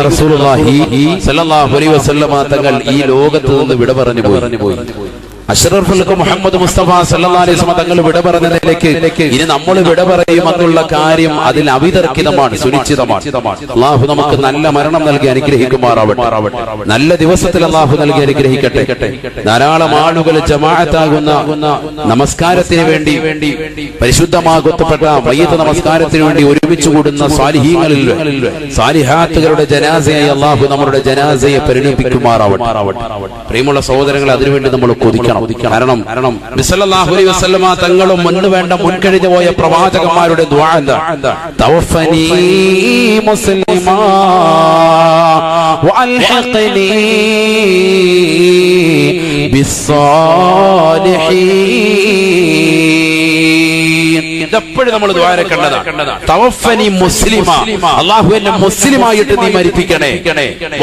റസൂലുള്ളാഹി സ്വല്ലല്ലാഹു അലൈഹി വസല്ലമ തങ്ങൾ ഈ ലോകത്ത് നിന്ന് വിട പറഞ്ഞു പോയി. അഷ്റഫുൽ ഖൽഖ് മുഹമ്മദ് മുസ്തഫ സല്ലല്ലാഹു അലൈഹി വസല്ലം തങ്ങൾ വിട പറഞ്ഞതിലേക്ക് ഇനി നമ്മൾ വിട പറയുമെന്നുള്ള കാര്യം അതിൽ അവിതർക്കിതമാണ്, സുനിശ്ചിതമാണ്. അല്ലാഹു നമുക്ക് നല്ല മരണം നൽകി അനുഗ്രഹിക്കുമാറാവട്ടെ. നല്ല ദിവസത്തിൽ അല്ലാഹു നൽകി അനുഗ്രഹിക്കട്ടെ. ധാരാളം ആളുകൾ ജമാഅത്താകുന്ന നമസ്കാരത്തിന് വേണ്ടി പരിശുദ്ധമാകപ്പെട്ട മയ്യിത്ത് നമസ്കാരത്തിന് വേണ്ടി ഒരുമിച്ച് കൂടുന്ന സ്വാലിഹീങ്ങളിൽ സാലിഹാത്തുകളുടെ ജനാസയായി അല്ലാഹു നമ്മുടെ ജനാസയെ പരിണമിപ്പിക്കുമാറാവട്ടെ. പ്രിയമുള്ള സഹോദരങ്ങളെ, അതിനുവേണ്ടി നമ്മൾ കൊതിക്കണം. കാരണം നബി സല്ലല്ലാഹു അലൈഹി വസല്ലമ തങ്ങളും മുൻപ് വേണ്ട മുൻകഴിഞ്ഞു പോയ പ്രവാചകന്മാരുടെ ദുആ എന്താ? തവഫനി മുസ്ലിമാ വഅൽഹിഖ്നി ബിസ്സാലിഹീൻ. ഇതെപ്പോഴും നമ്മൾ ദുആരക്കേണ്ടതാണ്. തവഫനി മുസ്ലിമാ, അല്ലാഹു എന്നെ മുസ്ലിമായിട്ട് നീ മരിപ്പിക്കണേ.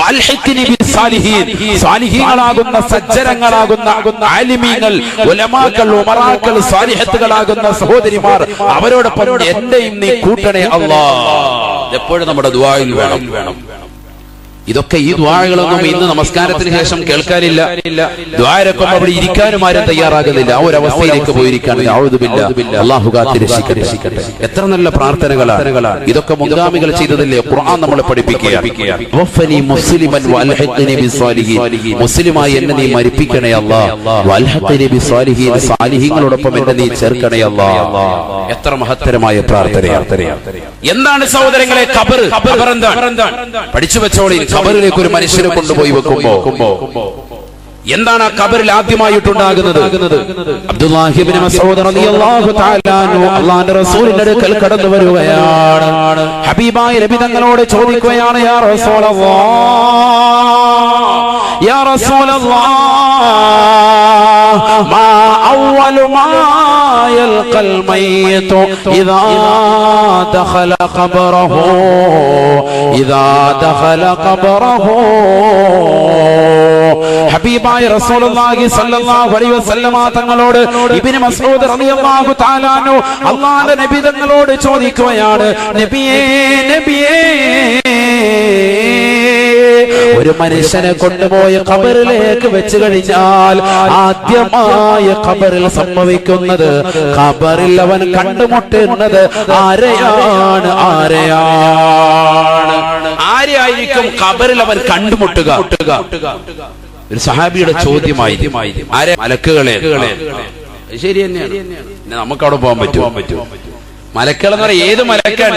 വഅൽഹിഖ്നി ബിസ്സാലിഹീൻ, സാലിഹീങ്ങളാകുന്ന സജ്ജനങ്ങളാകുന്ന ആലിമീങ്ങൾ, ഉലമാക്കൾ, ഉമറാക്കൾ, സാലിഹത്തുകളാകുന്ന സഹോദരിമാർ, അവരോടൊപ്പം എന്റെയും നീ കൂട്ടണേ അല്ലാഹ്. എപ്പോഴും നമ്മുടെ ദുആയിൽ വേണം. ഇതൊക്കെ ഈ ദുആകളൊന്നും ഇന്ന് നമസ്കാരത്തിന് ശേഷം കേൾക്കാനില്ല. ദുആരൊക്കെ അവിടെ ഇരിക്കാനും ആരും തയ്യാറാകുന്നില്ല. ആ ഒരു അവസ്ഥയിലേക്ക് പോയിരിക്കുകയാണ്. അല്ലാഹു കാത്തിരക്ഷിക്കട്ടെ. എത്ര നല്ല പ്രാർത്ഥനകളാണ് ഇതൊക്കെ. മുൻഗാമികൾ ചെയ്തതല്ലേ ഖുർആൻ നമ്മളെ പഠിപ്പിക്കുകയാണ്. മുസ്ലിമായി എന്നെ നീ മരിപ്പിക്കണേ അല്ലാഹ്. വഅൽഹിഖ്നി ബിസ്സാലിഹീൻ, സാലിഹീങ്ങളോടൊപ്പം എന്നെ നീ ചേർക്കണേ അല്ലാഹ്. എത്ര മഹത്തരമായ പ്രാർത്ഥനയാണ്. എന്താണ് സഹോദരങ്ങളെ ഖബർ? ഖബർ എന്താണ്? പഠിച്ചു വെച്ചോളി. ഖബറിലേക്ക് ഒരു മനുഷ്യനെ കൊണ്ടുപോയി വെക്കുമ്പോ എന്താണ് ആ ഖബറിൽ ആദ്യമായിട്ടുണ്ടാകുന്നത്? അബ്ദുല്ലാഹി ഇബ്നു മസ്ഊദ് റളിയല്ലാഹു തആല അൻഹു അല്ലാഹുവിന്റെ റസൂലിന്റെ അടുക്കൽ കടന്നു വരുകയാണ്. ഹബീബായ നബി തങ്ങളോട് ചോദിക്കുകയാണ്, യാ റസൂലല്ലാഹ്, യാ റസൂലല്ലാഹ്, മാ അവ്വലു മാ യൽഖൽ മയ്യിതു ഇദാ ദഖല ഖബറഹു, ഇദാ ദഖല ഖബറഹു. ഹബീബായ റസൂലുള്ളാഹി സ്വല്ലല്ലാഹു അലൈഹി വസല്ലമ തങ്ങളോട് ഇബ്നു മസ്ഊദ് റളിയല്ലാഹു തആല അൻഹു അല്ലാഹുവിന്റെ നബി തങ്ങളോട് ചോദിക്കുകയാണ്, നബിയേ, ഒരു മനുഷ്യനെ കൊണ്ടുപോയ ഖബറിലേക്ക് വെച്ച് കഴിഞ്ഞാൽ ആദ്യമായ ഖബറിൽ സംഭവിക്കുന്നത്, ഖബറിൽ അവൻ കണ്ടുമുട്ടുന്നത് ആരെയായിരിക്കും ഖബറിൽ അവൻ കണ്ടുമുട്ടുക? ഒരു സഹാബിയുടെ ചോദ്യമായി. ആരെ? മലക്കുകളെ. ശരി തന്നെയാണ്. നമുക്ക് അവിടെ പോകാൻ പറ്റുമോ? മലക്കുകൾ എന്ന് പറയാം. ഏത് മലക്കാണ്?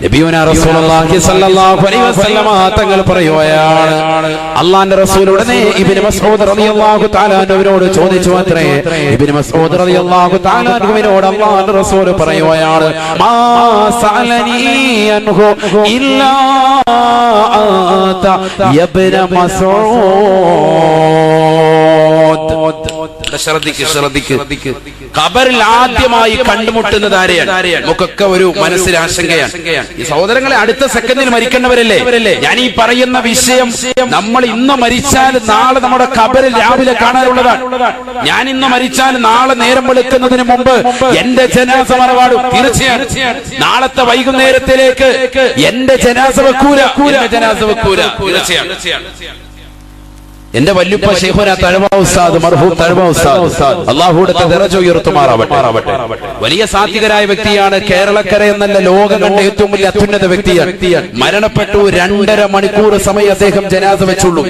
നബിയുനാ റസൂലുള്ളാഹി സ്വല്ലല്ലാഹു അലൈഹി വസല്ലമ തങ്ങൾ പറയുകയാണ്, അല്ലാഹുവിന്റെ റസൂൽ ഉടനെ ഇബ്നു മസ്ഊദ് റളിയല്ലാഹു തആല അൻഹുവിനോട് ചോദിച്ചു അത്രേ. ഇബ്നു മസ്ഊദ് റളിയല്ലാഹു തആല അൻഹുവിനോട് അല്ലാഹുവിന്റെ റസൂൽ പറയുകയാണ്, മാ സഅലനി അൻഹു ഇല്ലാ അൻത യബ്ന മസ്ഊദ്. ശ്രദ്ധിക്ക്. ഖബറിൽ ആദ്യമായി കണ്ടുമുട്ടുന്നത് ആരെയാണ്? നമുക്കൊക്കെ ഒരു മനസ്സിൽ ആശങ്കയാണ്. ഈ സഹോദരങ്ങളെ, അടുത്ത സെക്കൻഡിൽ മരിക്കേണ്ടവരല്ലേ? ഞാൻ ഈ പറയുന്ന വിഷയം നമ്മൾ ഇന്ന് മരിച്ചാൽ നാളെ നമ്മുടെ ഖബറിൽ രാവിലെ കാണാനുള്ളതാണ്. ഞാൻ ഇന്ന് മരിച്ചാൽ നാളെ നേരം വെളുക്കുന്നതിന് മുമ്പ് എന്റെ ജനാസ മറവാടും. തീർച്ചയായും നാളത്തെ വൈകുന്നേരത്തിലേക്ക് എന്റെ ജനാസ വെക്കൂല. തീർച്ചയായും എന്റെ വല്യുപ്പ ശൈഖുനാ തഴവ ഉസ്താദ്, മർഹൂം തഴവ ഉസ്താദ്, അല്ലാഹുവിന്റെ ദറജ ഉയർത്തുമാറാവട്ടെ. വലിയ സാത്വികരായ വ്യക്തിയാണ്. കേരളക്കര എന്നല്ല, ലോകം കണ്ട ഏറ്റവും വലിയ അത്യുന്നത വ്യക്തിയാണ്. മരണപ്പെട്ടു. 2.5 മണിക്കൂർ സമയം അദ്ദേഹം ജനാസ വെച്ചുള്ളൂ.